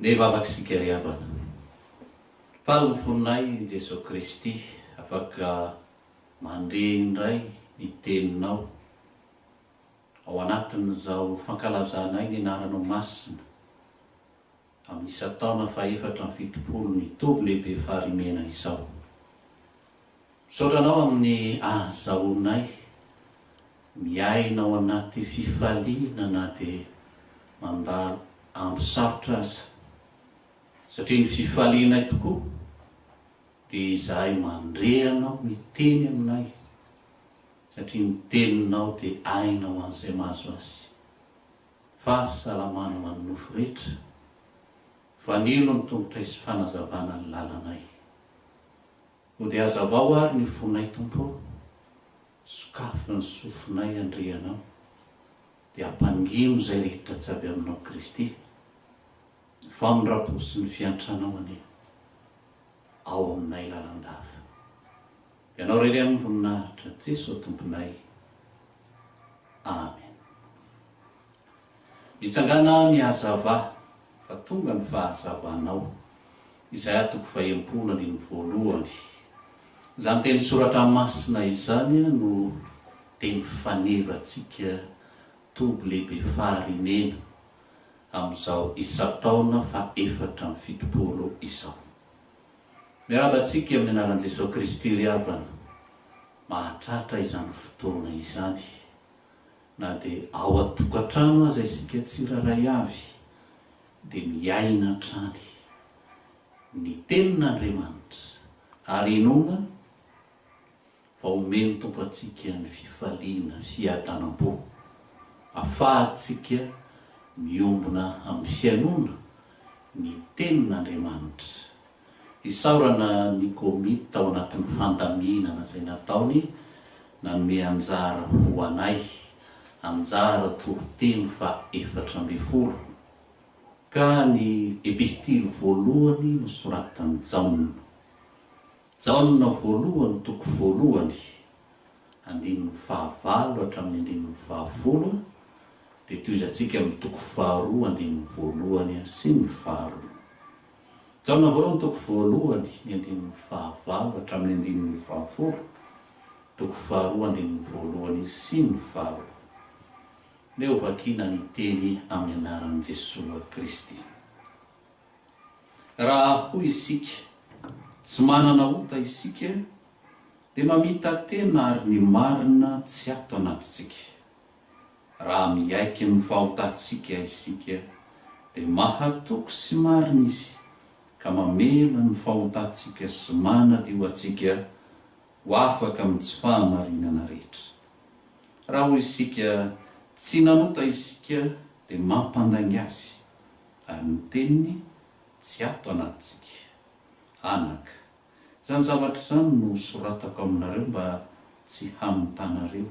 Nevavaksika ry havana. Faly fonay Jesosy Kristy afaka mandre indray ny teninao ao anatin'izao fankalazanay ny anaranao masina amin'ny Isan-taona fa 4 ny toby lehibe Farihimena izao. Misotranao amin'ny ahazaonay miainao anaty fifaliana na dia mandalo amin'ny sarotra aza. Satria ny fifalianay tokoa dia izahay mandreanao miteny aminay, satria ny teninao dia ainao an'izay mahazo azy. Fahasalamana ho an'ny nofo rehetra, fanilo ny tongotra isy fanazavana ny lalanay. Ko dia hazavao ary ny fonay Tompo, sokafo ny sofinay andrianao, dia hampangino izay rehetra tsy avy aminao Kristy. Famindrapo sy ny fiantranao anie ao aminay lalandava. Ianao rery amin'ny voninahitra Jesosy Tomponay. Amen. Mitsangana ny hazava fa tonga ny fahazavanao izay atoko fahempona ny voalohany. Izany teny soratra masina izany no teny fanevantsika toby lehibe Farihimena amin'izao Isan-taona fa 4 izao. Miarabantsika amin'ny anaran'i Jesosy Kristy ry havana, mahatratra izany fotoana izany, na dia ao an-tokantrano aza isika tsiraray avy, dia miaina hatrany ny tenin'Andriamanitra ary inona fa omeny Tompo antsika ny fifaliana, fiadanam-po, ahafahantsika miombona amin'ny fianona ny tenin'Andriamanitra. Isaorana ny komity tao anatin'ny fandaminana izay nataony nanome anjara ho anay anjara toriteny fa 4 ka ny epistily voalohany nosoratany Jaona. Jaona voalohany toko voalohany 15 hatramin'ny 20 dia toizatsika amin'ny toko 2 voalohany sy ny 2. Jaona voalohany toko voalohany 15 hatramin'ny 20, toko 2 voalohany sy ny 2. Leo vakina ny teny amin'ny anaran'i Jesosy Kristy. Raha hoy isika tsy manana ota isika dia mamita tena ary ny marina tsy ato anatintsika. Raha miaiky ny fahotantsika isika dia mahatoko sy marina izy ka mamela ny fahotantsika sy manadio atsika ho afaka amin'ny tsy fahamarinana rehetra. Raha hoy isika tsy nanota isika dia mampandany azy ary ny teniny tsy ato anatintsika. Anaka, izany zavatra izany no soratako aminareo mba tsy hamontanareo.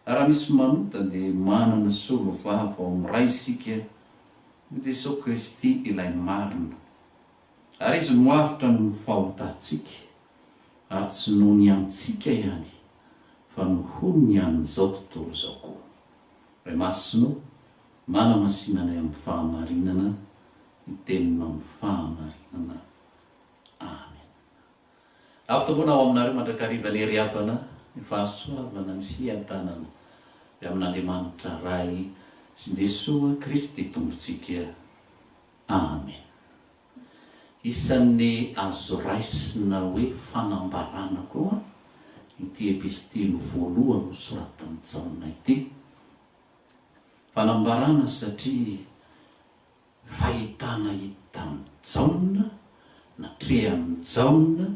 Raha misy manota dia manana solovava ao amin'ny ray isika ny Jesosy Kristy ilay marina. Ary izy moavitra ny fahotantsika ary tsy noho ny antsika ihany fa noho ny an'izao tontolo izao koa. Ray masino manamasinanay amin'ny fahamarinana ny tenina amin'ny fahamarinana. Amen. Afotombona ao aminareo mandrakariva ny heriavana ny fahasoavana ny fiadanana dia amin'Andriamanitra ray sy Jesosy Kristy tompontsika. Amen. Isan'ny azo raisina hoe fanambarana koa ity epistily voalohany nosoratany Jaona ity. Fanambarana satria fahitana hitan'ny Jaona, natrehan'ny Jaona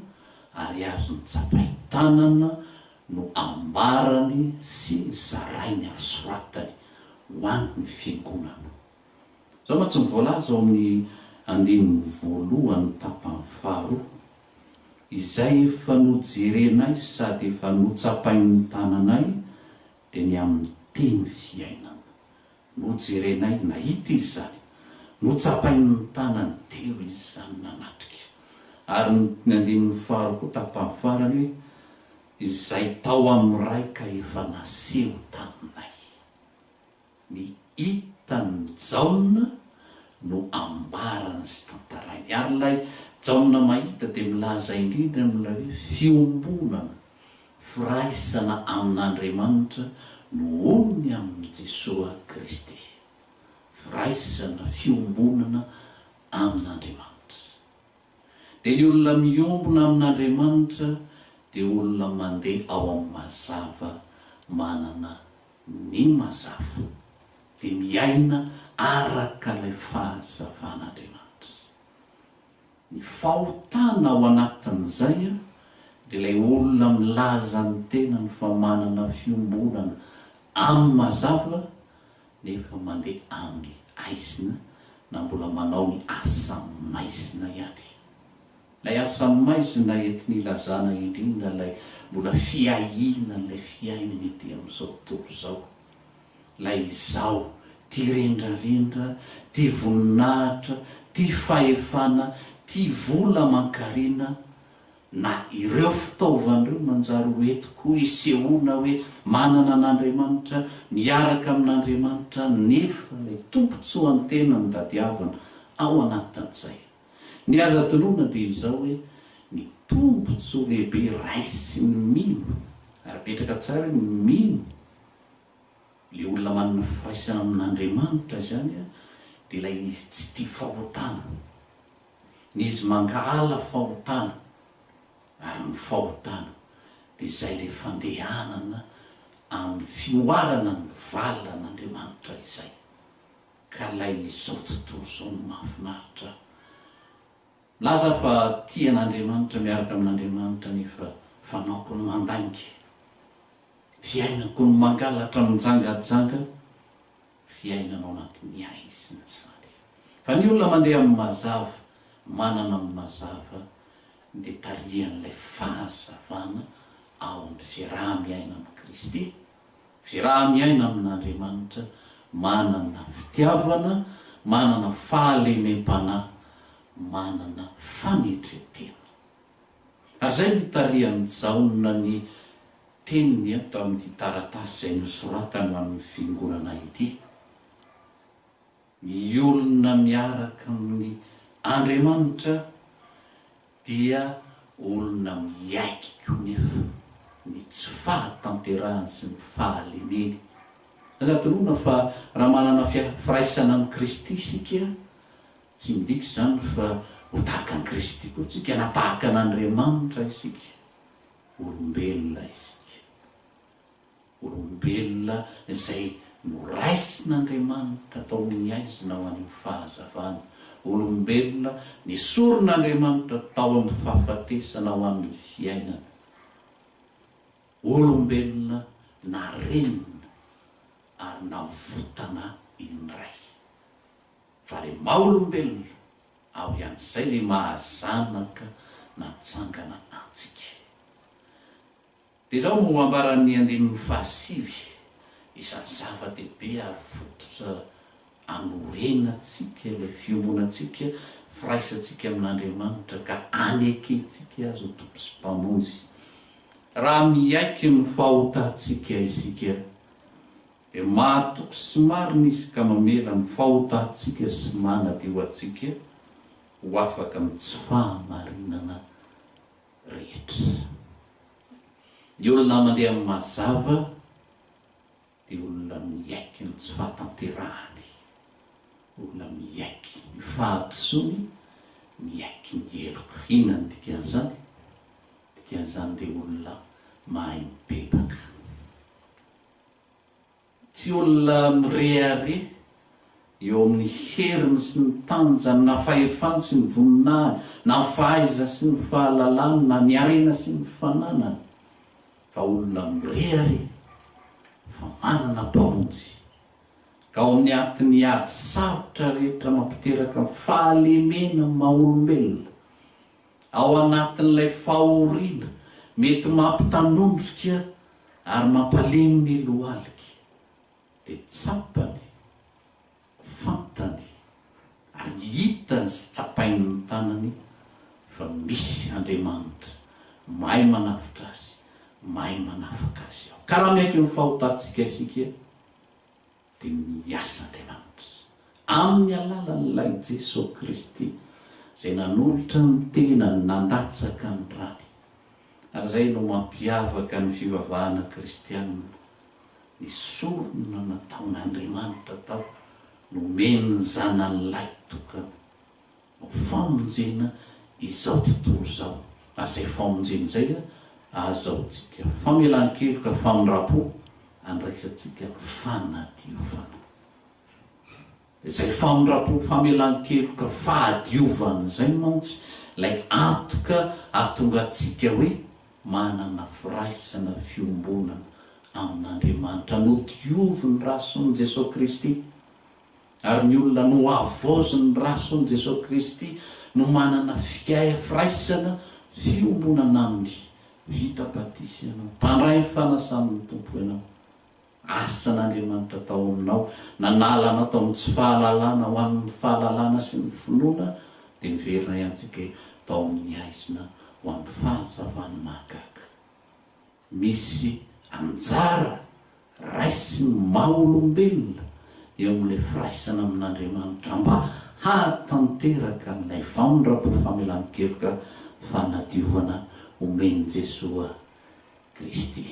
ary azo nitsapaitanana no ambarany sy zarainy ary soratany ho an'ny fiangonana. Zao ma tsy mivolaza ao amin'ny 2:1 izay efa nojerenay sady efa notsapain'ny tananay dia ny amin'ny teny fiainana. Nojerenay nahita izy zany, notsapain'ny tanany teo izy zany nanatrika. Ary ny 2 koa tapany farany hoe izay tao amin'ny raika efa naseho taminay. Ny hitan'ny Jaona no ambarana sy tantarainy. Ary ilay Jaona mahita dia milaza indrindra amin'ilay hoe fiombonana, firaisana amin'Andriamanitra nohony amin'ny Jesosy Kristy. Firaisana, fiombonana amin'Andriamanitra. Dia ny olona miombona amin'Andriamanitra dia olona mandeha ao amin'ny mazava, manana ny mazava, dia miaina araka ilay fahazavan'Andriamanitra. Ny fahotana ao anatin'izay dia ilay olona milaza ny tenany fa manana fiombonana amin'ny mazava nefa mandeha amin'ny aisina na mbola manao ny asa maizina ihany. Ilay asa maizina entin'ny ilazana indrindra ilay mbola fiahina ilay fiainana ety amin'izao tontolo izao. Ilay izao tia rendrarendra, tia voninahitra, tia fahefana, tia vola mankarena, na ireo fitaovan'ireo manjary hoentiko isehoana hoe manana an'Andriamanitra, miaraka amin'Andriamanitra, nefa ilay tompontsoa ny tena ny dadiavana ao anatin'izay. Ny aza toloana dia izao hoe ny tompontsoa lehibe raisy ny mino, ary petraka tsara ny mino. Ilay olona manana firaisana amin'Andriamanitra zany dia ilay izy tsy tia fahotana. Ny izy mangala fahotana, ary ny fahotana dia izay ilay fandehanana amin'ny fioarana ny valan'Andriamanitra izay. Ka ilay izao tontolo izao no mahafinaritra. Laza fa tia an'Andriamanitra, miaraka amin'Andriamanitra nefa fanaoko ny mandangy, fiainako ny mangalatra mijangajanga, fiainana ao anatin'ny aizina zany. Fa ny olona mandeha amin'ny mazava, manana amin'ny mazava dia tarihan'ilay fahazavana ao amin'ny fiaraha-miaina amin'ny Kristy, fiaraha-miaina amin'Andriamanitra, manana fitiavana, manana fahalemem-panahy, manana fanetretena. Ary zay mitarihan'ny Jaona ny teniny ato amin'ny taratasy izay nosoratany ho amin'ny fiangonana ity. Ny olona miaraka amin'ny Andriamanitra dia olona miaiky koa nefa ny tsy fahatanterahany sy ny fahalemeny. Azatoloana fa raha manana firaisana amin'ny Kristy isika, tsy midika izany fa ho tahaka ny Kristy koa tsika, na tahaka an'Andriamanitra isika. Olombelona isika, olombelona izay noraisin'Andriamanitra tao amin'ny aizina ho an'ny fahazavana, olombelona nisoron'Andriamanitra tao amin'ny fahafatesana ho amin'ny fiainana, olombelona narenina ary navotana indray. Fa le maha-olombelona ao ian'izay le mahazanaka natsangana antsika. Dia izao no ambaran'ny andinin'ny fahasivy, isan'ny zava-dehibe ary fototra anorenantsika ilay fiombonatsika, firaisantsika amin'Andriamanitra ka anekentsika azy ho tompo sy mpamonjy. Raha miaiky ny fahotantsika isika, dia mahatoky sy marina izy ka mamela ny fahotantsika sy manadio antsika ho afaka amin'ny tsy fahamarinana rehetra. Ny olona mandeha amin'ny mazava dia olona miaiky ny tsy fahatanterahany, olona miaiky ny fahatosony, miaiky ny heloka. Inona ny dikan'izany? Dikan'izany dia olona mahay mibebaka, tsy olona mirehare eo amin'ny heriny sy ny tanjany, na fahefany sy ny voninahiny, na ny fahaiza sy ny fahalalany, na ny arena sy ny fananany, fa olona mirehare fa manana mpamonjy, ka ao amin'ny atin'ny ady sarotra rehetra mampiteraka ny fahalemena maha-olombelona, ao anatin'ilay fahoriana mety mampitanondrika ary mampalemy ny lohalika, dia tsapany, fantany ary hitany sy tsapainy ny tanany fa misy Andriamanitra mahay manavitra azy, mahay manafaka azy ao. Ka raha miaiky ny fahotantsika isika dia miasa Andriamanitra amin'ny alalan'ilay Jesosy Kristy izay nanolotra ny tenany, nandatsaka ny raty. Ary zay no mampiavaka ny fivavahana kristianina, ny sorona nataon'Andriamanitra tao nomeny ny zanan'ilay tokana ho famonjena izao tontolo izao. Ary izay famonjena izay azahoantsika famelan-keloka, famindrapo, andraisantsika fanadiovana. Izay famindrapo, famelan-keloka, fahadiovana izay mantsy ilay antoka ahatonga antsika hoe manana firaisana fiombonana amin'Andriamanitra, no diovy ny rason'i Jesosy Kristy. Ary ny olona no avozy ny rason'i Jesosy Kristy no manana firaisana fiombonana aminy. Vita batisa ianao, mpandray ny fanasan'ny tompo ianao, asan'Andriamanitra tao aminao, nanala anao tao amin'ny tsy fahalalana ho amin'ny fahalalana sy ny finoana, dia miverina iantsika tao amin'ny aizina ho amin'ny fahazavany mahagaga. Misy anjara raisy ny maha-olombelona eo amin'ilay firaisana amin'Andriamanitra mba hahatanteraka n'ilay famindrapo, famelan-keloka, fanadiovana omeny Jesosy Kristy.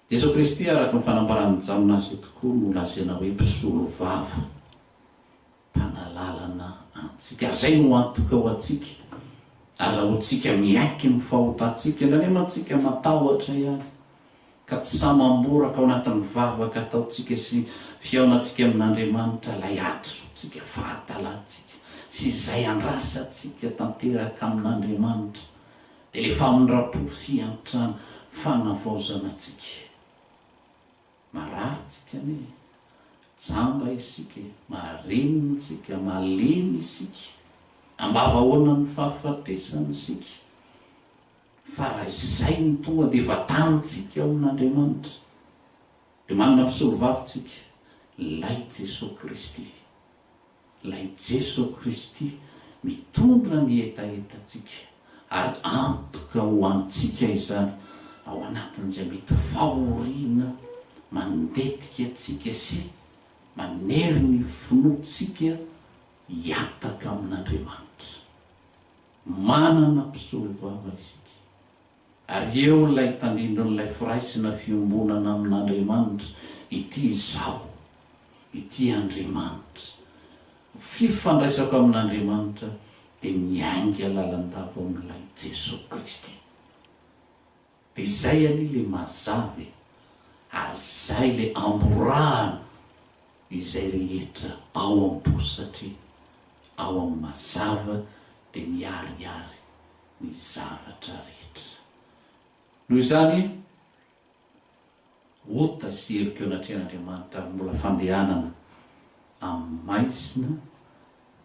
Jesosy Kristy araka ny fanambarany Jaona azy tokoa no lazaina hoe mpisolo vava, mpanalalana antsika. Ary zay no antoka ho antsika, azahoantsika miaiky ny fahotantsika, ndranemantsika matahotra ihany ka tsy samam-boraka ao anatin'ny vavaka ataontsika sy fiaonantsika amin'Andriamanitra, ilay atosotsika, fahatalantsika sy izay andrasantsika tanteraka amin'Andriamanitra, dia le famindrapo, fiantrana, fanavaozana antsika. Maratsika ne, jamba isika, marenina isika, malemy isika, ambava ahoana ny fahafatesana isika. fa raha izay ny tonga dia vatanitsika ao amin'Andriamanitra dia manana mpisolovavitsika lay Jesosy Kristy, lay Jesosy Kristy mitondra ny etaetantsika ary antoka ho antsika izany ao anatin'izay mety fahoriana mandetika atsika sy manery ny finoantsika hiataka amin'Andriamanitra. Manana mpisolovava isika ary eo ilay tandindron'ilay firaisina fiombonana amin'Andriamanitra ity izao, ity Andriamanitra. Fifandraisako amin'Andriamanitra dia miainga lalandava amin'ilay Jesosy Kristy. Dia izay any ilay mazava ary izay ilay amborahana izay rehetra ao am-posy satria ao amin'ny mazava dia miariary ny zavatra rehetra. Noho izany ota sy heriko eo anatrehan'Andriamanitra mbola fandehanana amin'ny maisina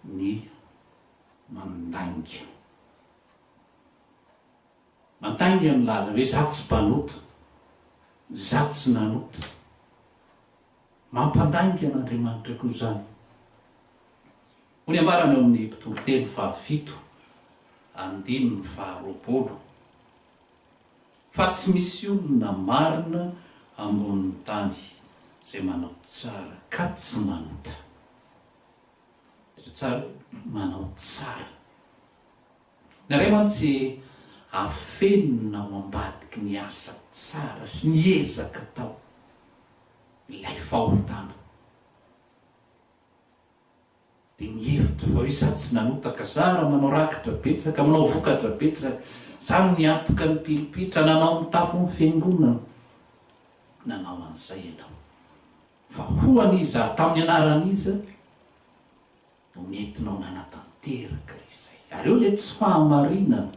ny mandainga. Mandainga milaza hoe zaho tsy mpanota, zaho tsy nanota. Mampandainga an'Andriamanitra koa izany. Hoy ny ambarana eo amin'ny Toriteny 7:9-20. Fa tsy misy olona marina ambonin'ny tany izay manao tsara ka tsy manota. Tsara manao tsara. Ny ray mantsy afenina ao ambadiky ny asa tsara sy ny ezaka tao ilay fahotana. Dia mihevitra fa hoe izaho tsy nanota ka zara manao rakitra betsaka, manao vokatra betsaka, zaho niantoka ny pilipitra, nanao mitapo ny fiangonana. Nanao an'izay ianao. Fa hoan'iza tamin'ny anaran'iza no nentinao nanatanteraka izay. Ary eo ilay tsy fahamarinana.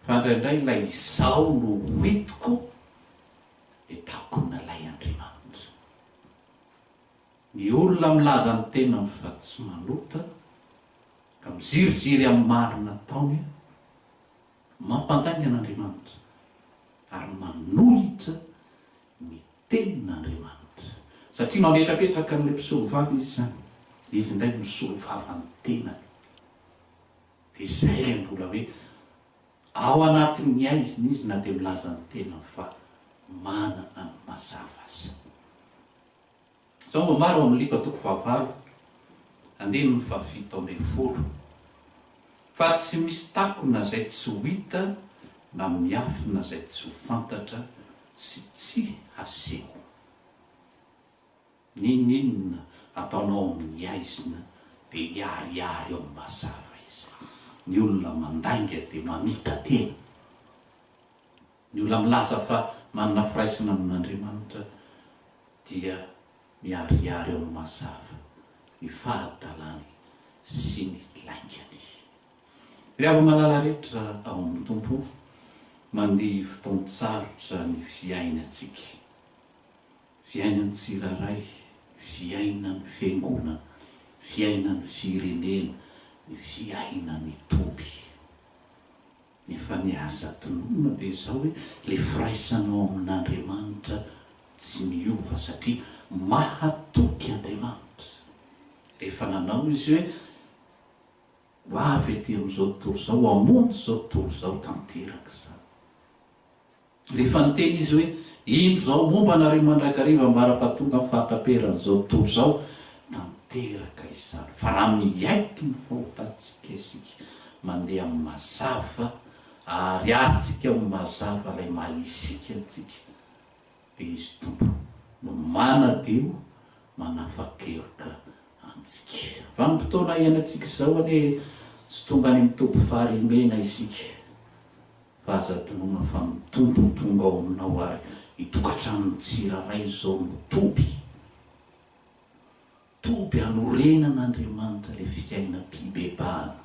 Fa indraindray ilay izao no hoentiko dia taoko nalay Andriamanitra. Ny olona milaza ny tena fa tsy manota ka miziriziry amin'ny marina taony mampandainga an'Andriamanitra ary manolotra ny tenin'Andriamanitra. Satria mametrapetraka n'ilay mpisolovava izy zany. Izy indray misolovava ny tenany. Dia izay ilay mbola hoe ao anatin'ny aiziny izy na dia milaza ny tena fa manana ny mazava azy. Zao mba maro amin'ny Luka 9:7-20. Fa tsy misy takona izay tsy ho hita na miafina izay tsy ho fantatra sy tsy haseho. Ninonina ataonao amin'ny aizina dia hiariary ao amin'ny mazava izy. Ny olona mandainga dia mamita tena. Ny olona milaza fa manana firaisana amin'Andriamanitra dia miariary ao amin'ny mazava, ny fahadalany sy ny laingany. Ry avy malala rehetra ao amin'ny tompo, mandeha fotoan-tsarotra ny fiainantsika. Fiainan'ny tsiraray, fiainan'ny fiangonana, fiainan'ny firenena, ny fiainan'ny toby. Nefa ny asa tonoana dia izao hoe ilay firaisanao amin'Andriamanitra tsy miova satria mahatoky Andriamanitra. Rehefa nanao izy hoe ho avy ety amin'izao tontolo izao, hamonjy izao tontolo izao, tanteraka izany. Rehefa niteny izy hoe ino izao momba anareo mandrakariva ambara-pahatonga amin'ny fahataperan'izao tontolo izao, tanteraka izany. Fa raha miaiky ny fahotantsika isika mandeha amin'ny mazava, ary atsika amin'ny mazava ilay mahisika antsika, dia izy tompo no manadio manafakeloka antsika. Vanim-potoana iainantsika izao anie tsy tonga any mitoby Farihimena isika, fa aza tonoana fa mitombo tonga ao aminao ary itokatrano tsiraray izao mitoby. Toby hanorenan'Andriamanitra ilay fiainam-pibebahana.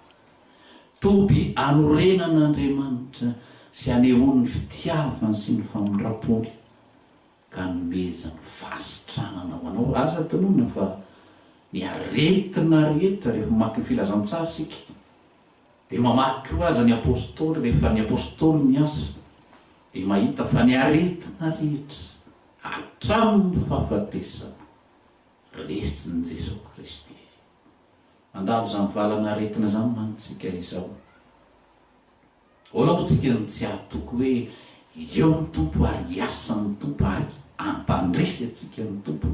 Toby hanorenan'Andriamanitra sy hanehoany fitiavany sy ny famindram-pony ka nomezany fahasitranana ho anao. Aza tonoana fa ny aretina rehetra rehefa maki ny filazantsara sika dia mamaky ho aza ny apôstôly rehefa ny apôstôly miasa dia mahita fa ny aretina rehetra hatramin'ny fahafatesana resin' Jesosy Kristy. Mandavo zany valana aretina zany manitsika izao. Ola moa tsika ny tsy atoko hoe eo ny tompo ary iasa ny tompo ary ampandresy atsika ny tompo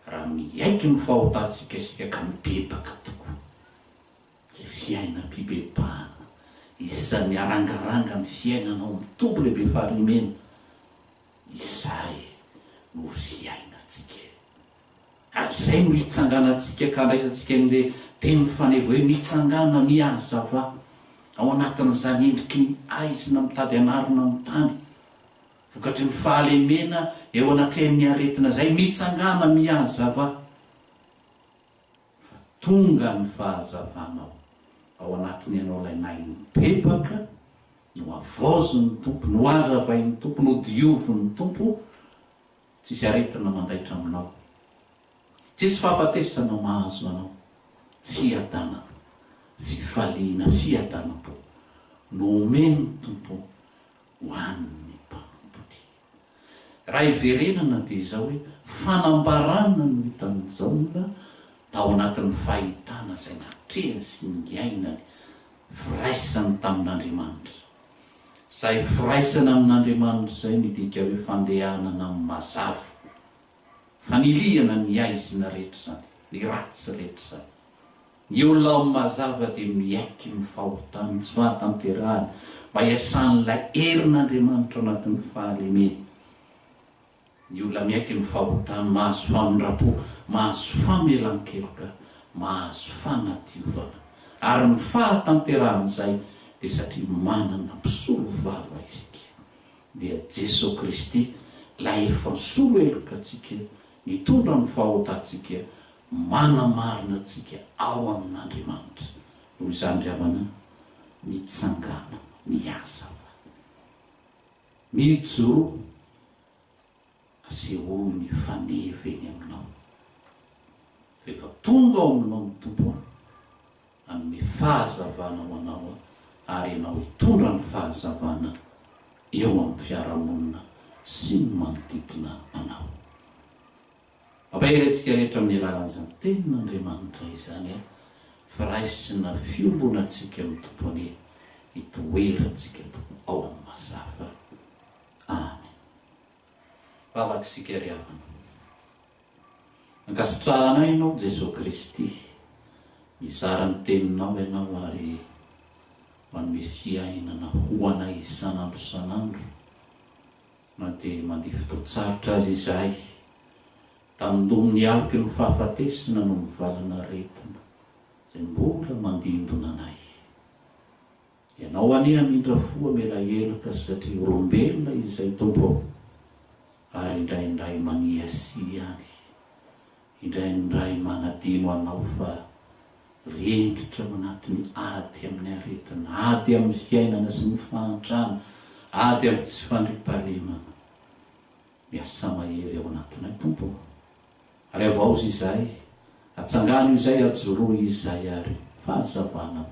raha miaiky ny fahotantsika isika ka mibebaka tokoa. Dia fiaina mpibebahana isan'ny arangaranga ny fiainanao mitombo lehibe Farihimena, izay no fiainatsika. Ary izay no hitsanganatsika ka andraisantsika n'le teny fanevo hoe mitsangana mihazava ao anatin'izany endriky ny aizina mitady anarina amin'ny tany, vokatry ny fahalemena eo anatrehan'ny aretina izay mitsangana mihazava, fa tonga ny fahazavanao ao anatiny ianao ilay nay mibebaka no avozin'ny tompo, no azavain'ny tompo, no diovin'ny tompo. Tsisy aretina mandaitra aminao, tsisy fahafatesana mahazo anao, fiadanana, fifaliana, fiadanam-po no omeny tompo ho an'ny mpanomboky. Raha iverenana dia izao hoe fanambarana no hitan'ny Jaona tao anatin'ny fahitana izay natrehany sy ningainany firaisany tamin'Andriamanitra. Izay firaisana amin'Andriamanitra izay midika hoe fandehanana amin'ny mazava, faniliana ny aizina rehetra zany, ny ratsy rehetra zany. Ny olona amin'ny mazava dia miaiky ny fahotany tsy fahatanterahany mba hiasan'ilay herin'Andriamanitra anatin'ny fahalemena. Ny olona miaiky ny fahotany mahazo famindrapo, mahazo famelan-keloka, mahazo fanadiovana. Ary ny fahatanterahany izay dia satria manana mpisolo vava isika. Dia Jesosy Kristy ilay efa nisolo heloka atsika, nitondra ny fahotantsika, manamarina atsika ao amin'Andriamanitra. Noho izany ry havana, mitsangana, mihazava, mijoro, asehoy ny faneva eny aminao. Rehefa tonga ao aminao ny tompo, amin'ny fahazavana ho anao, ary ianao hitondra ny fahazavana eo amin'ny fiarahamonina sy ny manodidina anao. Mampahery-tsika rehetra amin'ny alalan'izany tenin'Andriamanitra izany, firaisina fiombonatsika amin'ny tompony, hitoerantsika ao amin'ny mazava. Amen. Vavatsika ry havana. Ankasitrahana ianao Jesosy Kristy, mizara ny teninao ianao ary manome fiainana ho anay isan'andro isan'andro, na dia mandeha fotoan-tsarotra azy izahay tamin'ny aloky ny fahafatesina no mivalana aretina izay mbola mandindona anay. Ianao anie amindra foa mela eloka satria olombelona izay tompo, ary indraindray maniasi any, indraindray manadino anao fa rendrika manatiny ady amin'ny aretina, ady amin'ny fiainana sy ny fahantrana, ady amin'ny tsy fandripahalemana. Miasa mahery ao anatinay tompo, ary avaozy izay, atsangano izay, ajoroa izay, ary fahazavana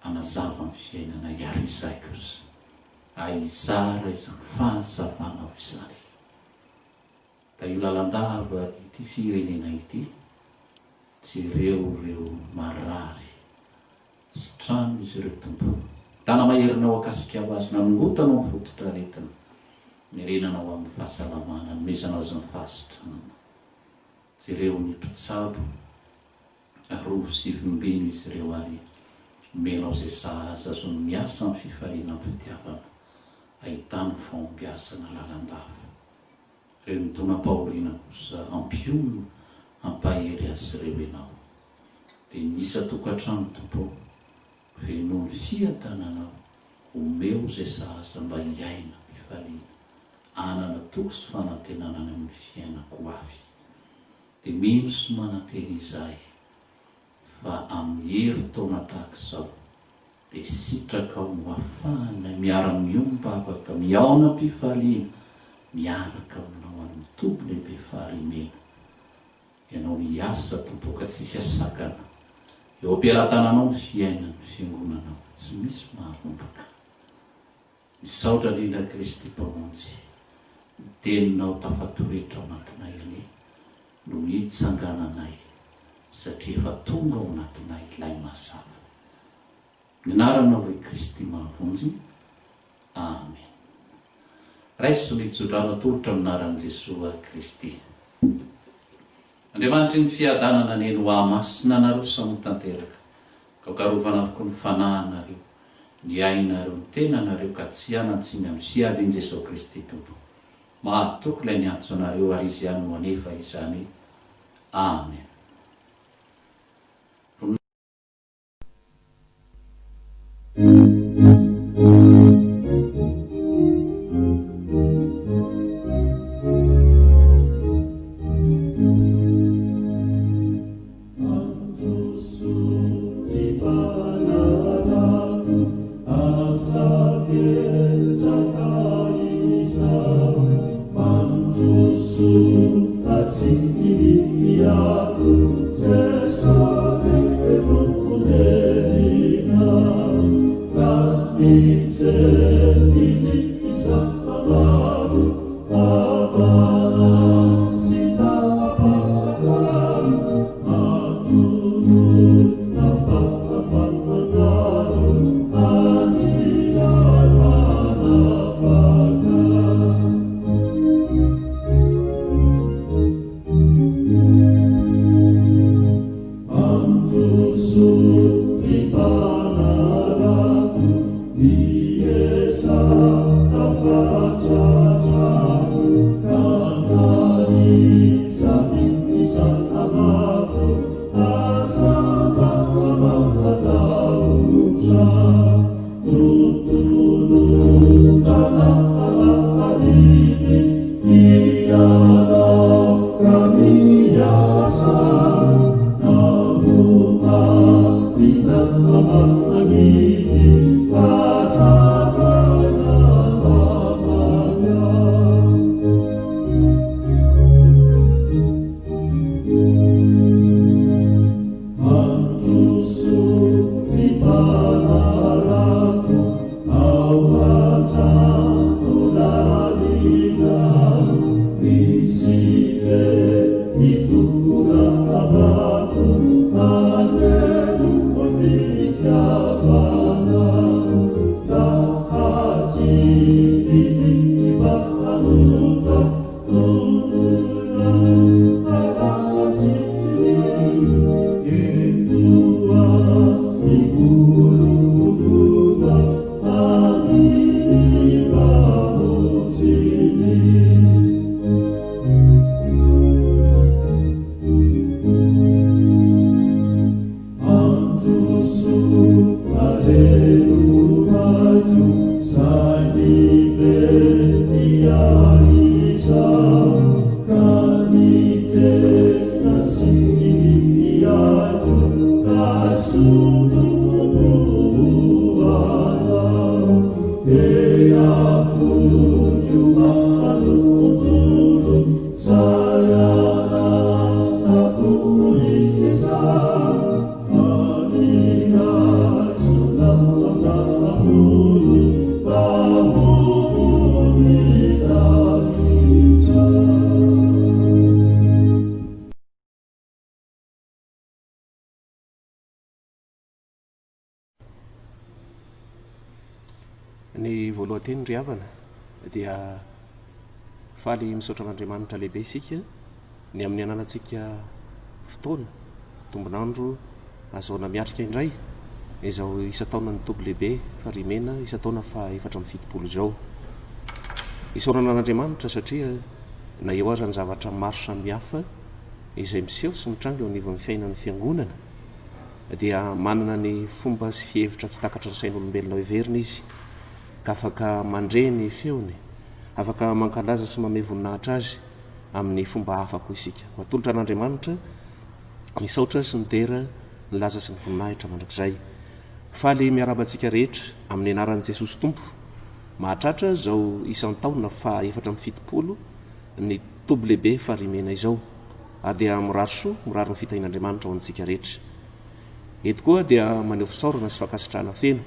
anazava amin'ny fiainana ary izay kosa aizara izany fahazavana izany. Da io lalandava ity firenena ity, tsy ireo marary sy trano izy ireo tompo. Tana maherinao akasika ho azy, nanongotanao amin'ny fototra aretina, mirenanao amin'ny fahasalamana, nomezanao azy ny fahasitranana. Tsy ireo ny mpitsabo, 27 izy ireo, ary menao izay sahaza azony miasa amin'ny fifaliana amin'ny fitiavana, ahitany fombiasana lalandava. Ireo mitona Paolina kosa ampiony ampahery azy ireo ianao. Dia nisa tokantrano tompo, feno ny fiadananao, omeo izay sahaza mba hiaina mpifaliana, anana toko sy fanantenanana amin'ny fiainako avy. Dia mino sy manantena izay fa amin'ny heri-taona tahaka izao dia sitraka ao no ahafahana miara-miombavaka, miaona mpifaliana, miaraka aminao amin'ny tompo lehibe Farihimena. Ianao miasa tompo ka tsisy asakana, eo am-piaratananao ny fiainany fiangonanao tsy misy maharombaka. Misaotra indrindra Kristy mpamonjy, teninao tafatoetra ao anatinay anie no hitsangananay satria efa tonga ao anatinay ilay mazava. Ny anaranao hoe Kristy mahavonjy. Amen. Raiso nitsodrano tolotra aminaran'i Jesosy Kristy. Andriamanitry ny fiadanana neny ho amasina nareo samy tanteraka, ka karovana avokoa ny fanahinareo, ny ainareo, ny tenanareo ka tsy anatsiny amin'ny fiadin' Jesosy Kristy Tompo. Mahatoky ilay niantso anareo ary izy ihany no anefa izany. Amen. Ny voalohanteny ry havana dia faly misaotra an'Andriamanitra lehibe isika ny amin'ny ananantsika fotoana tombonandro azahoana miatrika indray izao isan-taona ny toby lehibe Farihimena isan-taona fa 470 izao. Isaorana an'Andriamanitra satria na eo aza ny zavatra maro samihafa izay miseho sy mitranga eo anivon'ny fiainan'ny fiangonana dia manana ny fomba sy fihevitra tsy takatra ny sain'olombelona heverina izy, ka afaka mandre ny feony, afaka mankalaza sy manome voninahitra azy amin'ny fomba hafa koa isika. Atolotra an'Andriamanitra misaotra sy nitera ny laza sy ny voninahitra mandrakizay. Faly miarabantsika rehetra amin'ny anaran'i Jesosy Tompo. Mahatratra zao isan-taona fa 470 ny toby lehibe Farihimena izao, ary dia mirary soa, mirary ny fitahin'Andriamanitra ho antsika rehetra. eto koa dia maneho fisaorana sy fakasitrahana feno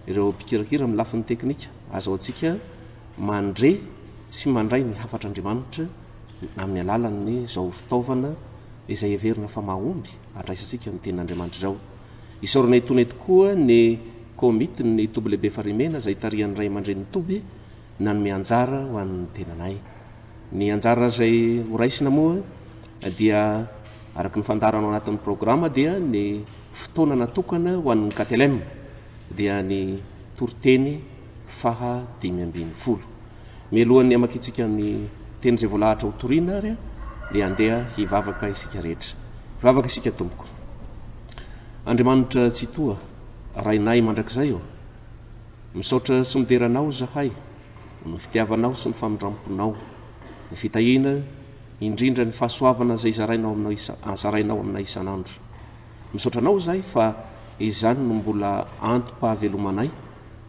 ireo mpikirakira amin'ny lafin'ny teknika azao antsika mandre sy mandray ny hafatr'Andriamanitra amin'ny alalan'ny zao fitaovana izay heverina fa mahomby atraisantsika ny tenin'Andriamanitra zao. Isaorana itony eto koa ny komity ny tobilehibe Farihimena izay tarihan'ny ray aman-dren'ny toby nanome anjara ho an'ny tenanay. Ny anjara izay horaisina moa dia araka ny fandarana ao anatin'ny programa dia ny fotoana natokana ho an'ny KTLM dia ny Toriteny faha 5:10. Mialohan'ny amakitsika ny teny izay voalahatra ho toriana ary dia andeha hivavaka isika rehetra. Hivavaka isika tompoko. Andriamanitra tsy toa rainay mandrakizay eo, misaotra sy mideranao zahay, ny fitiavanao sy ny famindramponao, ny fitahiana indrindra ny fahasoavana izay zarainao aminay isanandro. Misaotra anao zahay fa izany no mbola antom-pahavelomanay,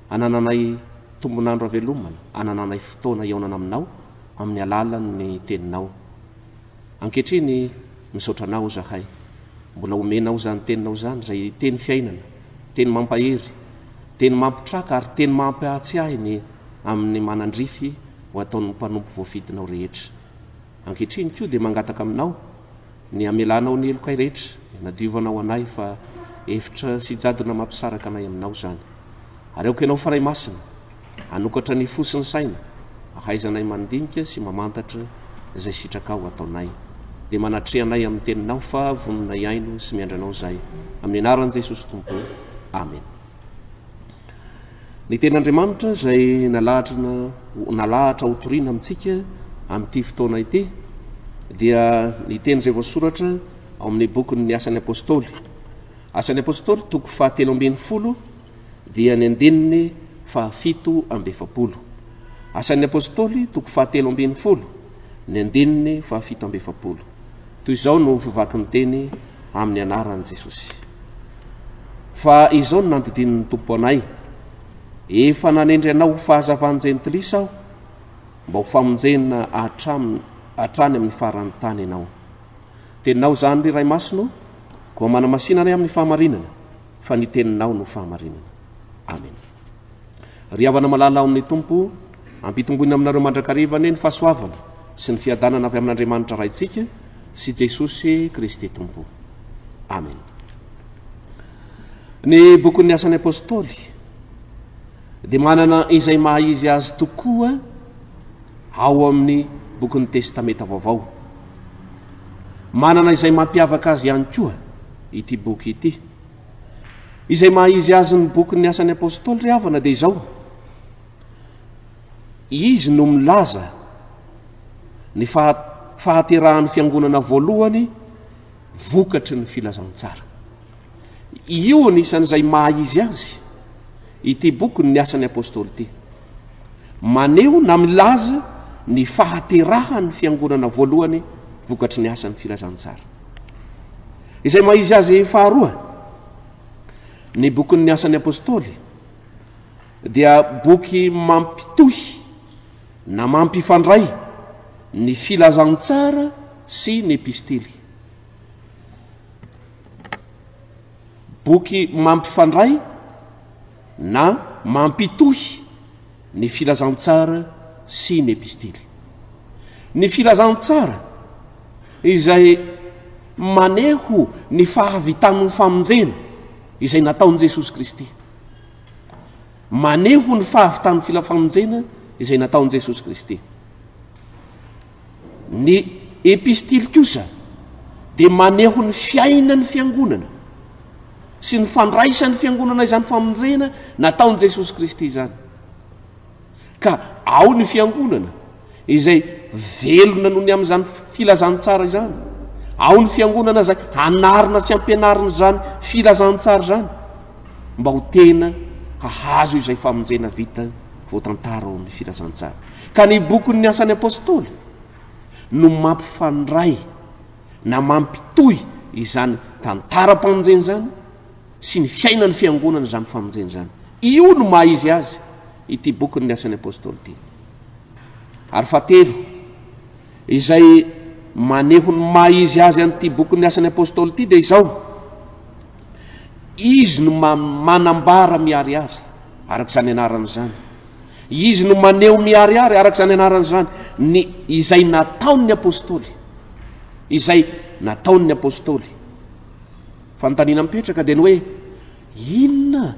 anananay tombonandro havelomana, anananay fotoana iaonana aminao amin'ny alalan'ny teninao. Ankehitriny misaotra anao zahay, mbola omenao zany teninao zany izay teny fiainana, teny mampahery, teny mampitraka ary teny mampiatsiahy ny amin'ny manandrify ho ataon'ny mpanompo voafidinao rehetra. Ankehitriny koa dia mangataka aminao ny amelanao ny elokay rehetra, nadiovanao anay fa efitra sy jadona mampisaraka anay aminao zany. Ary aoka ianao faray masina, anokatra ny fosiny saina, ahaizanay mandinika sy mamantatra izay sitrakao ataonay. Dia manatrehanay amin'ny teninao fa vononay aino sy miandranao zay. Amin'ny anaran'i Jesosy Tompo. Amen. Ny ten'Andriamanitra izay nalahatra ho toriana amintsika amin'ity fotoana ity dia ny teny izay voasoratra ao amin'ny bokin'ny Asan'ny Apôstôly. Asan'ny Apôstôly toko 7:20 dia ny andininy 7:20. Asan'ny Apôstôly toko 7:20 ny andininy 7:20. Toy izao no fivakin'ny teny amin'ny anaran'i Jesosy. Fa izao no nandidinin'ny Tompo anay, efa nanendry anao fahazavan'ny jentilisa aho, mba ho famonjena hatrany amin'ny faran'ny tany ianao. Teninao zany ry ray masino, koa manamasina anay amin'ny fahamarinana, fa ny teninao no fahamarinana. Amen. Ry havana malala ao amin'ny Tompo, ampitongona aminareo mandrakarivany ny fahasoavana sy ny fiadanana avy amin'Andriamanitra raintsika sy Jesosy Kristy Tompo. Amen. Ny bokin'ny Asan'ny Apôstôly dia manana izay maha-izy azy tokoa ao amin'ny bokin'ny Testameta vaovao. Manana izay mampiavaka azy ihany koa ity boky ity. Izay maha-izy azy ny bokin'ny Asan'ny Apôstôly ry havana dia izao: izy no milaza ny fahaterahan'ny fiangonana voalohany vokatry ny filazantsara. Io ny isan'izay maha-izy azy ity boky ny Asan'ny Apôstôly ity, maneho na milaza ny fahaterahan'ny fiangonana voalohany vokatry ny asan'ny filazantsara. Izay maha-izy azy faharoa, ny bokin'ny Asan'ny Apôstôly dia boky mampitohy na mampifandray ny filazantsara sy ny epistily. Boky mampifandray na mampitohy ny filazantsara sy ny epistily. Ny filazantsara izay maneho ny fahavitan'ny famonjena izay nataon'i Jesosy Kristy, maneho ny fahavitan'ny filafamonjena izay nataon'i Jesosy Kristy. Ny epistily kosa dia maneho ny fiainan'ny fiangonana sy ny fandraisan'ny fiangonana izany famonjena nataon'i Jesosy Kristy izany. Ka ao ny fiangonana izay velona noho ny amin'izany filazantsara izany, ao ny fiangonana izay hanarina sy ampianarina izany filazantsara izany, mba ho tena hahazo izay famonjena vita voatantara ao amin'ny filazantsara. Ka ny bokin'ny Asan'ny Apôstôly no mampifandray na mampitohy izany tantaram-pamonjena zany sy ny fiainan'ny fiangonana izany famonjena zany. Io no maha-izy azy ity bokin'ny Asan'ny Apôstôly ity. Ary fahatelo izay maneho ny maha-izy azy an'ity bokin'ny Asan'ny Apôstôly ity dia izao: izy no manambara miariary arak'izany anaran'izany, izy no maneho miariary arak'izany anaran'izany ny izay nataony apôstôly, izay nataony apôstôly. Fanontaniana mipetraka dia ny hoe inona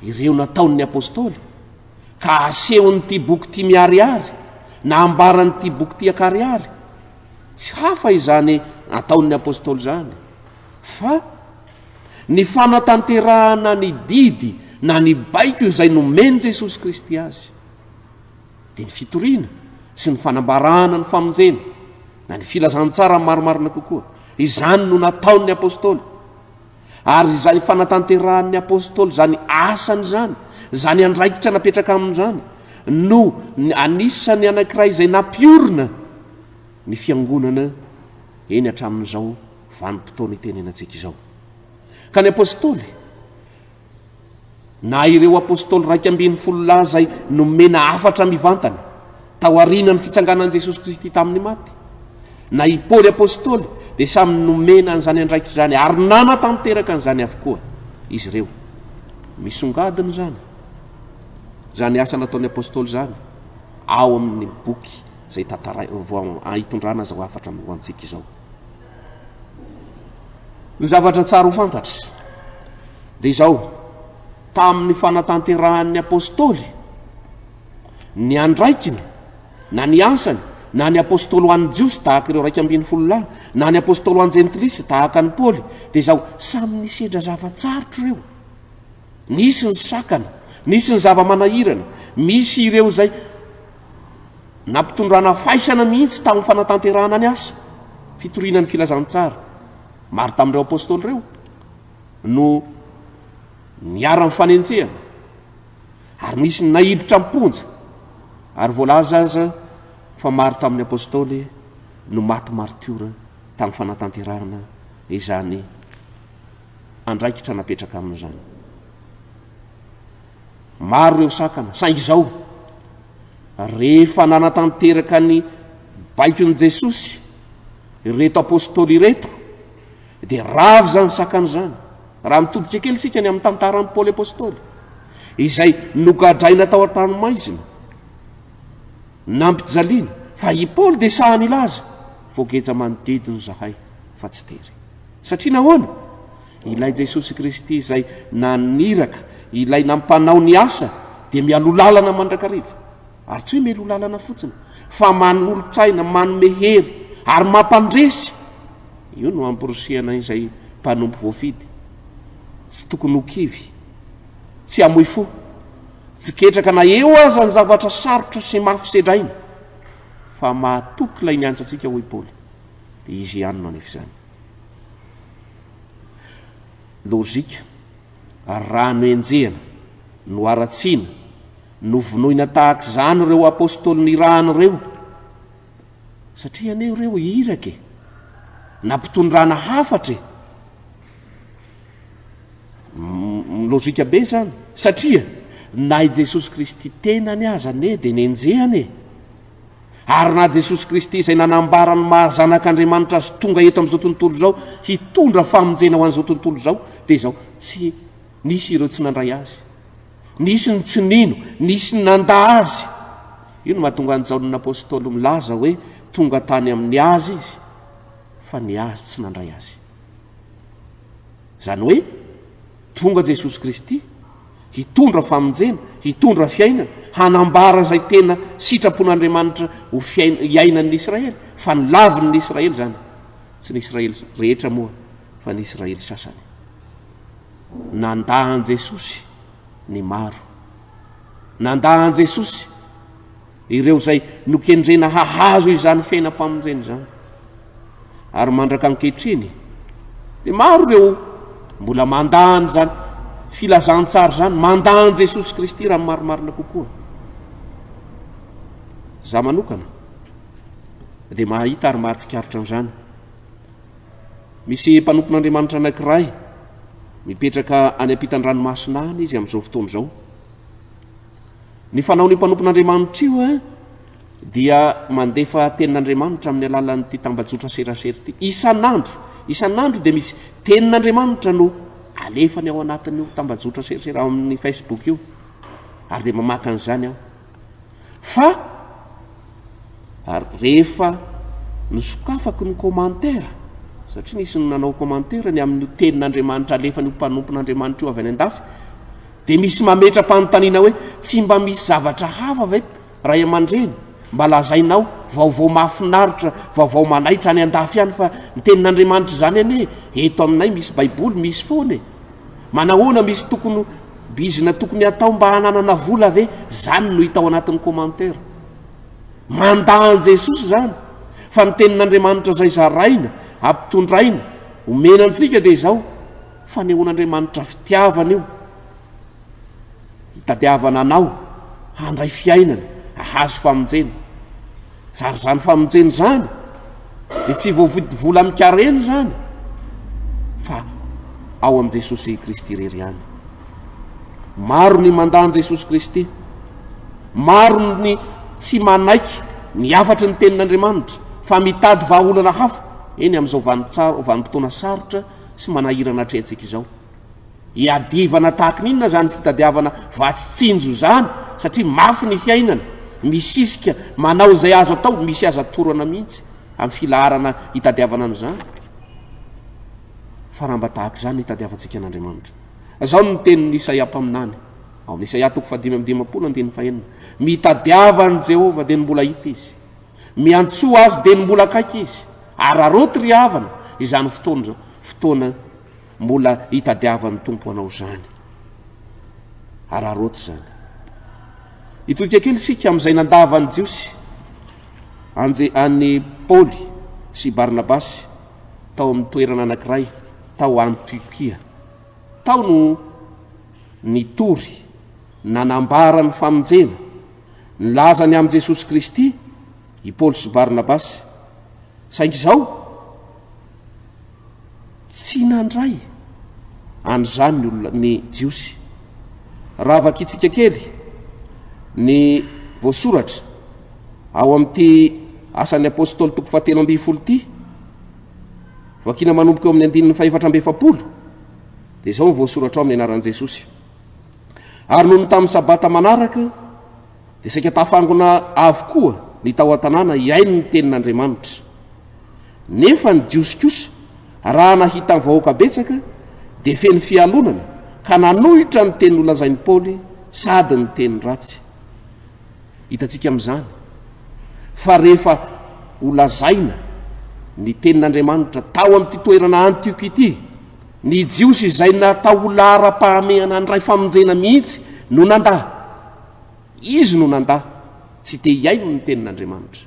ireo nataony apôstôly ka asehony'ity boky ity miariary na ambaran'ity boky ity akariary? Tsy hafa izany nataony apôstôly zany fa ny fanatanterahana ny didy na ny baiko izay nomeny Jesosy Kristy azy, dia ny fitoriana sy ny fanambarana ny famonjena na ny filazantsara maromarina kokoa, izany no nataony apôstôly. Ary izany fanatanterahany apôstôly, zany asany zany, zany andraikitra napetraka amin'izany no anisany anankiray izay nampiorina ny fiangonana eny hatramin'izao vanim-potoana itenenantsika izao. Ka ny apôstôly na ireo apôstôly 250 zay nomena afatra mivantana tao aorianany fitsanganan'i Jesosy Kristy tamin'ny maty, na i Paoly apôstôly dia samy nomena an'izany andraikitra izany ary nanatanteraka an'izany avokoa izy ireo. Misongadiny zany asa nataon'ny apôstôly zany ao amin'ny boky zay hitondrana zao afatra ho antsika izao. Ny zavatra tsara ho fantatra dia izao: tamin'ny fanatanterahany apôstôly, ny andraikiny na ny asany, na ny apôstôly ho an'ny jiosy tahaka ireo 250 na ny apôstôly ho an'ny jentilisy tahaka ny Paoly, dia izao samy nisedra zavatsarotra ireo. Nisy ny sakana, nisy ny zava-manahirana, misy ireo zay nampitondrana faisana mihitsy tamin'ny fanatanterahana ny asa, fitoriana ny filazantsara. Maro tamin'ireo apôstôly ireo no niara mifanenjehana, ary misy ny nahiditra amponja, ary voalaza aza fa maro tamin'ny apôstôly no maty martiora tamin'ny fanatanterahana izany andraikitra napetraka amin'izany. Maro ireo sakana, saingy izao rehefa nanatanteraka ny baikon'i Jesosy ireto apôstôly ireto, dia ravy zany sakana zany. Raha mitodika kely sika ny amin'ny tantaran'ny Paoly apôstôly izay nogadraina tao an-tranomaizina nampijaliana, fa i Paoly dia sahany ilaza voageja manodidiny zahay fa tsy tery. Satria nahoana? Ilay Jesosy Kristy izay naniraka, ilay nampanao ny asa dia mialolalana mandrakariva, ary tsy hoe mialolalana fotsiny fa manolotsaina, manome hery ary mampandresy. Io no amporosiana izay mpanompo voafidy: tsy tokony ho kivy, tsy hamoy fo, tsy ketraka na eo aza ny zavatra sarotra sy mafisedraina, fa mahatoky ilay ny antsantsika hoy Paoly. Dia izy ihany no anefa izany. Lôzika, rano enjehana, no aratsiana, no vonoina tahaka izany ireo apôstôly ny rano ireo, satria aneo ireo irake nampitondrana hafatra. Lôzika be zany, satria na i Jesosy Kristy tenany aza ane dia nenjehany, ary na Jesosy Kristy izay nanambara ny mahazanak'Andriamanitra azy tonga eto amin'izao tontolo izao hitondra famonjena ho an'izao tontolo izao, dia izao tsy nisy ireo tsy nandray azy, nisy ny tsy nino, nisy ny nanda azy. Io no mahatonga ny Jaona apôstôly milaza hoe tonga tany amin'ny azy izy, fa ny azy tsy nandray azy. Zany hoe tonga Jesosy Kristy hitondra famonjena, hitondra fiainana, hanambara izay tena sitrapon'Andriamanitra ho iainan'ny Israely, fa ny lavin'ny Israely zany, tsy ny Israely rehetra moa fa ny Israely sasany. Nandahan Jesosy ny maro, nandahan Jesosy ireo zay nokendrena hahazo izany fiainam-pamonjena zany. Ary mandraka ankehitriny dia maro ireo mbola mandahany zany filazantsara zany, mandahany Jesosy Kristy raha maromarina kokoa. Za manokana dia mahita ary mahatsikaritra an'izany. Misy mpanompon'Andriamanitra anankiray mipetraka any Mpitandrinomasina any izy amin'izao fotoana izao. Ny fanaony mpanompon'Andriamanitra io dia mandefa tenin'Andriamanitra amin'ny alalan'ity tambajotra serasera ity. Isan'andro dia misy tenin'Andriamanitra no alefany ao anatin'io tambajotra serisera ao amin'ny Facebook io ary dia mamaka an'izany aho fa rehefa nosokafaky ny commentaire satria nisy ny nanao commentaire ny amin'ny tenin'Andriamanitra alefany ho mpanompon'Andriamanitra io avy any an-dafy dia misy mametra-panontaniana hoe tsy mba misy zavatra hafa ve ray aman-dreny mba lazainao vaovao mahafinaritra vaovao manaitra any an-dafy ihany fa ny tenin'Andriamanitra izany anie eto aminay misy baiboly misy foana manahoana misy tokony bizina tokony atao mba hananana vola ve zany no hita ao anatin'ny commentaire mandahan Jesosy zany fa ny tenin'Andriamanitra zay zaraina ampitondraina omenantsika dia izao fanehoan'Andriamanitra fitiavana io hitadiavana anao handray fiainana ahazo famonjena zary zany famonjeny zany dia tsy voavidy vola mikareny zany fa ao amin'i Jesosy Kristy rery ihany maro ny mandahan Jesosy Kristy maro ny tsy manaiky ny afatry ny tenin'Andriamanitra fa mitady vahaolana hafa eny amin'izao vanim-potoana sarotra sy manahirana atrehantsika izao hiadivana tahaka n'inona zany fitadiavana vatsitsinjo zany satria mafy ny fiainana misisika manao izay azo atao misy aza torana mihitsy amin'ny filaharana hitadiavana an'izany fa raha mba tahaka izany hitadiavantsika an'Andriamanitra zao ny tenin'ny Isaia mpaminany ao amin'ny Isaia 5:50 mitadiavany Jehova dia ny mbola hita izy miantsoa azy dia ny mbola akaiky izy ary aroty ry havana izany fotoana mbola hitadiavan'ny tompo anao zany ary aroty zany itodika kely sika amin'izay nandavany Jiosy any Paoly sy Barnabasy tao amin'ny toerana anankiray tao Antiokia tao no nitory nanambara ny famonjena nilazany amin'i Jesosy Kristy i Paoly sy Barnabasy saingy izao tsy nandray an'izany ny olona ny Jiosy raha vakitsika kely ny voasoratra ao amin'ity asan'ny apôstôly 7:10 ty vakina manomboka eo amin'ny 470 dia izao ny voasoratra ao amin'ny anaran'i Jesosy ary noho ny tamin'ny sabata manaraka dia saika tafangona avokoa ny tao an-tanàna iainy ny tenin'Andriamanitra nefa ny Jiosy kosa raha nahita ny vahoaka betsaka dia feny fialonana ka nanohitra ny teny nolazain'ny Paoly sady ny teny ratsy hitantsika amin'izany fa rehefa holazaina ny tenin'Andriamanitra tao amin'ity toerana Antiokia ity ny Jiosy izay natao ho lara-pahamehana ny ray famonjena mihitsy no nandà izy no nandà tsy te hiaino ny tenin'Andriamanitra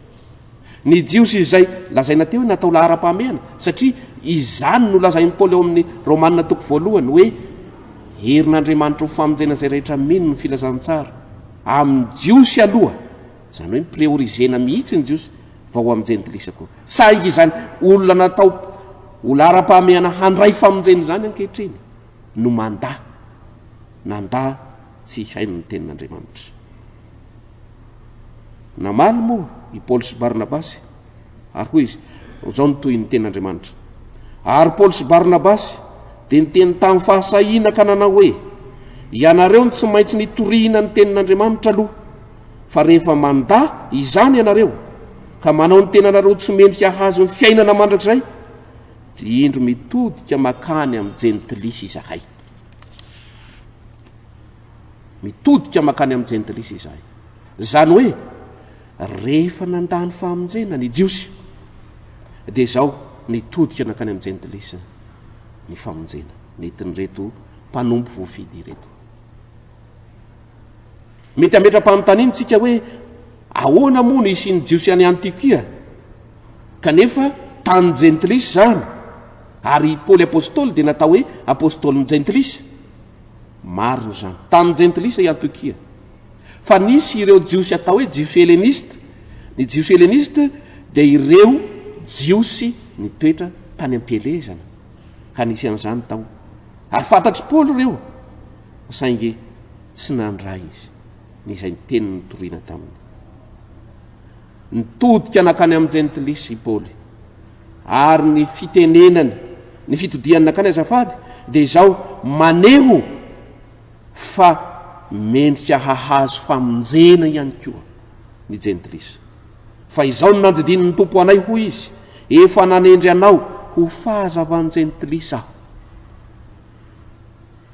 ny Jiosy izay lazaina teo hoe natao lara-pahamehana satria izany no lazain'ny Paoly eo amin'ny Romanina 2 hoe herin'Andriamanitra ho famonjena izay rehetra mino ny filazantsara amin'ny Jiosy aloha zany hoe priorizena mihitsy ny Jiosy va ho aminjeny tilisako saingy izany olona natao ho lara-pahamehana handray famonjeny zany ankehitriny no nandà tsy haino ny tenin'Andriamanitra namaly moa i Paoly sy Barnabasy ary koa izy zao notoy ny tenin'Andriamanitra ary Paoly sy Barnabasy dia niteny tamin'ny fahasahiana ka nanao hoe ianareo ny tsy maintsy nitorihina ny tenin'Andriamanitra aloha fa rehefa mandà izany ianareo ka manao ny tenanareo tsy mendrika hahazo ny fiainana mandrakizay dia indro mitodika makany amin'ny jentilisy izahay mitodika makany amin'ny jentilisy izahay zany hoe rehefa nandà ny famonjena ny Jiosy dia izao nitodika nakany amin'ny jentilisy ny famonjena netin'reto mpanompo voafidy reto mety ametra-panontaniana tsika hoe ahoana moa no isian'ny Jiosy any Antiokia kanefa tany jentilisy zany ary Paoly apôstôly dia natao hoe apôstôly ny jentilisy marina zany tany jentilisy i Antiokia fa nisy ireo Jiosy atao hoe Jiosy helenista ny Jiosy helenista dia ireo Jiosy nitoetra tany am-pielezana ka nisy an'izany tao ary fantatry Paoly ireo saingy tsy nandray izy n'izay ny teny nitoriana taminy nitodika nakany amin'ny jentilisy i Paoly ary ny fitenenany ny fitodiany nakany azafady dia izao maneho fa mendrika hahazo famonjena ihany koa ny jentilisa. Fa izao no nandidininy tompo anay hoy izy, efa nanendry anao ho fahazavan'ny jentilisa aho.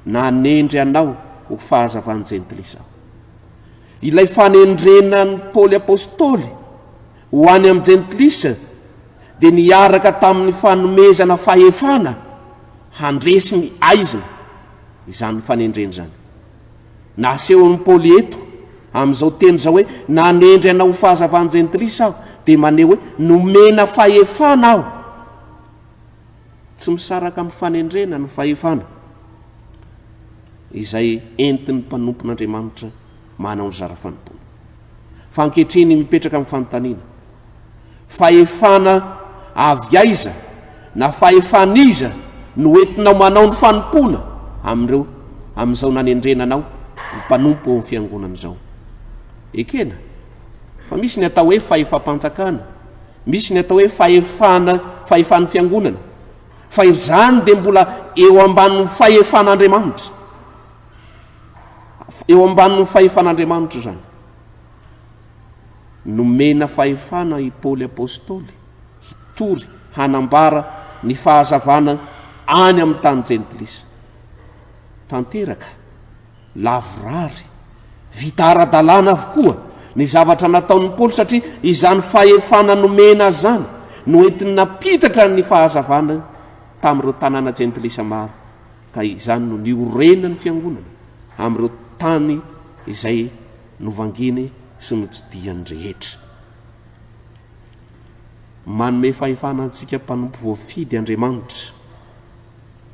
Nanendry anao ho fahazavan'ny jentilisa aho. Ilay fanendrenany Paoly apôstôly ho any amin'ny jentilisa dia niaraka tamin'ny fanomezana fahefana handresy ny aizina izany fanendreny zany. Nasehon'ny Paoly eto amin'izao teny zao hoe nanendry anao ho fahazavan'ny jentilisa aho, dia maneho hoe nomena fahefana aho. Tsy misaraka amin'ny fanendrena ny fahefana izay entin'ny mpanompon'Andriamanitra manao ny zara-fanompona. Fa ankehitriny mipetraka amin'ny fanontaniana, fahefana avy aiza na fahefaniza no entinao manao ny fanompona amin'izao nanendrenanao ny mpanompo amin'ny fiangonana izao. Ekena, fa misy ny atao hoe fahefam-panjakana, misy ny atao hoe fahefan'ny fiangonana, fa izany dia mbola eo ambanin'ny fahefan'Andriamanitra. Eo ambanin'ny fahefan'Andriamanitra zany. Nomena fahefana i Paoly apôstôly hitory hanambara ny fahazavana any amin'ny tany jentilisa. Tanteraka, lavorary, vita ara-dalàna avokoa ny zavatra nataon'ny Paoly, satria izany fahefana nomena zany no entiny napitatra ny fahazavana tamin'ireo tanàna jentilisa maro, ka izany no niorena ny fiangonana amin'ireo tany izay novanginy sy notsidiany rehetra. Manome fahefana antsika mpanompo voafidy Andriamanitra,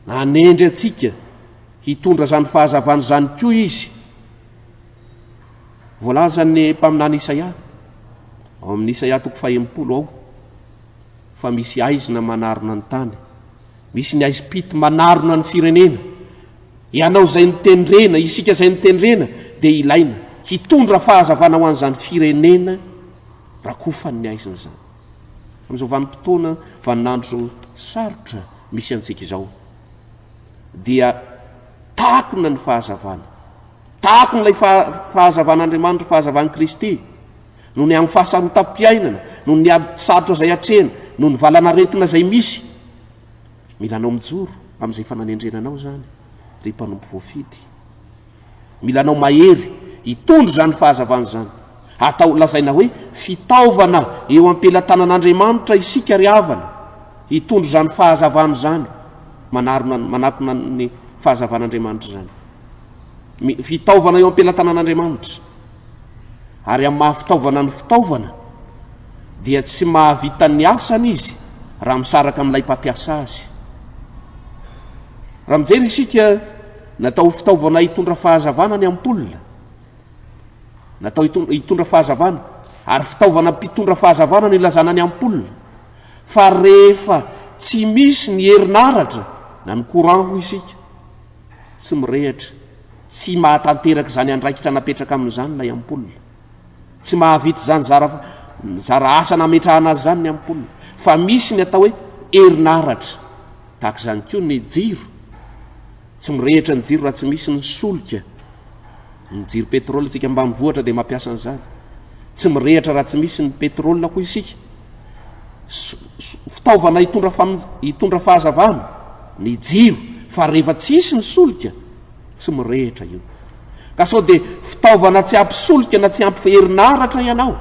nanendry atsika hitondra zany fahazavana zany koa izy. Voalazany mpaminany Isaia ao amin'ny Isaia 40 ao, fa misy aizina manarona ny tany, misy ny aizi-pito manarona ny firenena. Ianao zay nitendrena, isika zay nitendrena, dia ilaina hitondra fahazavana ho an'izany firenena rakofan'ny aizina zany. Amin'izao vanim-potoana vaninandro sarotra misy antsika izao, dia takona ny fahazavana, takona ilay fahazavan'Andriamanitra, fahazavan'i Kristy, noho ny amin'ny fahasarotam-piainana, noho ny sarotra zay atrena, noho ny valanaretina zay misy. Milanao mijoro amin'izay fananendrenanao zany ry mpanompo voafidy. Milanao mahery hitondro zany fahazavana zany, atao lazaina hoe fitaovana eo am-pelatanan'Andriamanitra isika ry havana, hitondro zany fahazavana zany manakona ny fahazavan'Andriamanitra zany. Fitaovana eo am-pelatanan'Andriamanitra. Ary amin'ny mahafitaovana ny fitaovana dia tsy mahavita ny asany izy raha misaraka amin'ilay mpampiasa azy. Raha mijery isika, natao fitaovana hitondra fahazavana ny ampola, natao hitondra fahazavana, ary fitaovana mpitondra fahazavana no ilazana ny ampola. Fa rehefa tsy misy ny herinaratra na ny courant ho isika, tsy mirehatra, tsy mahatanteraka zany andraikitra napetraka amin'izany ilay ampola, tsy mahavita zany zara asa nametrahana azy zany ny ampola. Fa misy ny atao hoe herinaratra, tahaka izany koa ny jiro. Tsy mirehatra ny jiro raha tsy misy ny solika. Ny jiro petrôly tsika ambanivohitra dia mampiasa an'izany. Tsy mirehatra raha tsy misy ny petrôly koa isika. Fitaovana hitondra fahazavana ny jiro, fa rehefa tsy misy ny solika tsy mirehatra io. Ka sao dia fitaovana tsy ampy solika na tsy ampy herinaratra ianao,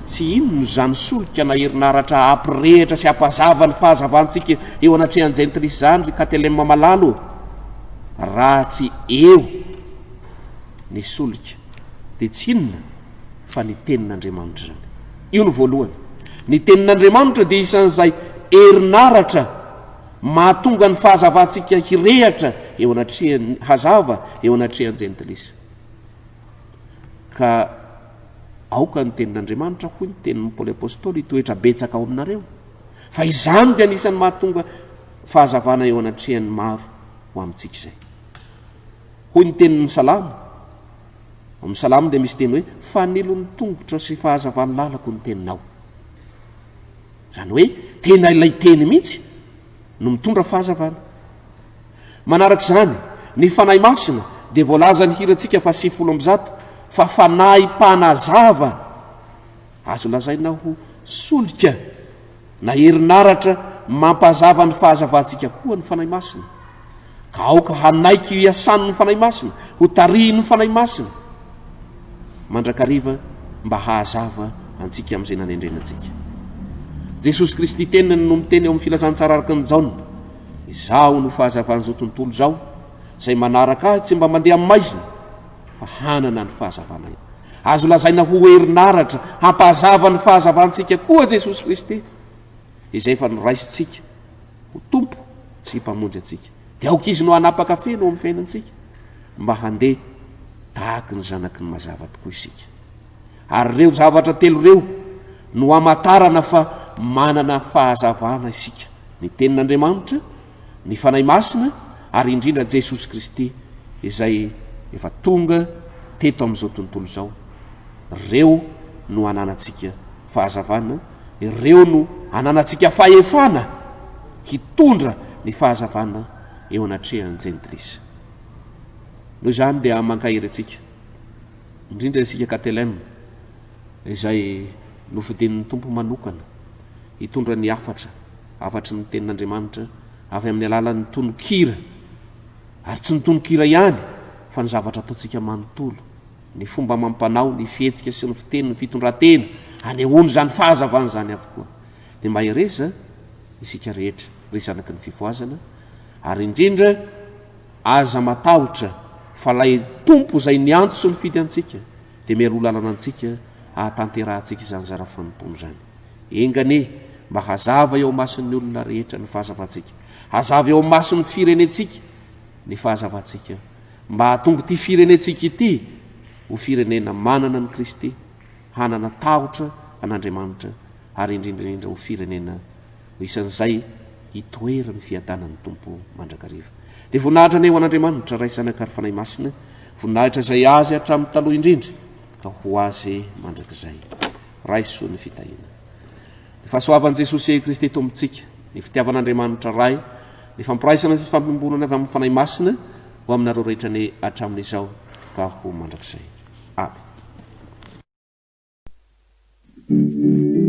tsy inona zany solika na herinaratra ampirehitra sy ampazava ny fahazavantsika eo anatrehan'ny jentilisa zany ry KTLM malalo, raha tsy eo ny solika dia tsy inona fa ny tenin'Andriamanitra zany. Io no voalohany. Ny tenin'Andriamanitra dia isan'izay herinaratra mahatonga ny fahazavantsika hirehatra eo anatrehan'ny hazava eo anatrehan'ny jentilisa. Ka aoka ny tenin'Andriamanitra hoy ny tenin'ny Paoly apôstôly hitoetra betsaka ao aminareo, fa izany dia anisan'ny mahatonga fahazavana eo anatrehan'ny maro ho amintsika izay. Hoy ny tenin'ny Salamo, amin'ny Salamo dia misy teny hoe fanilon'ny tongotra sy fahazavany lalako ny teninao. Zany hoe tena ilay teny mihitsy no mitondra fahazavana. Manarak'izany ny fanahy masina dia voalaza ny hirantsika fa 100 fa fanahy mpanazava azo lazaina ho solika na herinaratra mampazava ny fahazavantsika koa ny fanahy masina, ka aoka hanaiky hiasany ny fanahy masina, ho tarihy ny fanahy masina mandrakariva mba hahazava antsika amin'izay nanendrenantsika. Jesosy Kristy teniny no miteny eo amin'ny filazantsara araka ny Jaona, izao no fahazavan'izao tontolo zao, izay manaraka ahy tsy mba mandeha amin'ny maizina fa hanana ny fahazavana io. Azo lazaina ho herinaratra hampahazava ny fahazavantsika koa Jesosy Kristy, izay efa noraisitsika ho tompo sy mpamonjy antsika. Dia aoka izy no hanapaka feno eo amin'ny fiainantsika mba handeha tahaky ny zanaky ny mazava tokoa isika. Ary reo zavatra telo reo no amatarana fa manana fahazavana isika: ny tenin'Andriamanitra, ny fanahy masina, ary indrindra Jesosy Kristy izay efa tonga teto amin'izao tontolo zao. Reo no ananantsika fahazavana, ireo no ananantsika fahefana hitondra ny fahazavana eo anatrehan'ny jentilisa. Noho izany dia mankahiry antsika, indrindra isika KTLM izay nofidin'ny tompo manokana hitondra ny afatry ny tenin'Andriamanitra avy amin'ny alalan'ny tonokira, ary tsy ny tonokira ihany fa ny zavatra ataontsika manontolo, ny fomba mampanao, ny fihetsika sy ny fiteny, ny fitondratena anehoany zany fahazavana zany avokoa. Dia mba hireza isika rehetra ry zanaky ny fifoazana, ary indrindra aza matahotra fa lay tompo izay niantso sy nifidy antsika dia miaro lalana antsika ahatanterahantsika izany zara fanompony zany. Engane mba hazava eo mason'ny olona rehetra ny fahazavantsika, hazava eo mason'ny firenentsika ny fahazavantsika, mba hahatonga ity firenentsika ity ho firenena manana ny Kristy, hanana tahotra an'Andriamanitra, ary indrindraindrindra ho firenena ho isan'izay hitoeran'ny fiadanan'ny tompo mandrakariva. Dia voninahitra ny eo an'Andriamanitra raisanaka ary fanahy masina, voninahitra izay azy hatramin'ny taloha indrindra ka ho azy mandrakizay. Raisoa ny fitahina. Ny fahasoavan'i Jesosy Kristy eto amintsika, ny fitiavan'Andriamanitra ray, ny fampiraisana sy fampimbonana avy amin'ny fanahy masina ho aminareo rehetra ny hatramin'izao ka ho mandrakizay. Amen.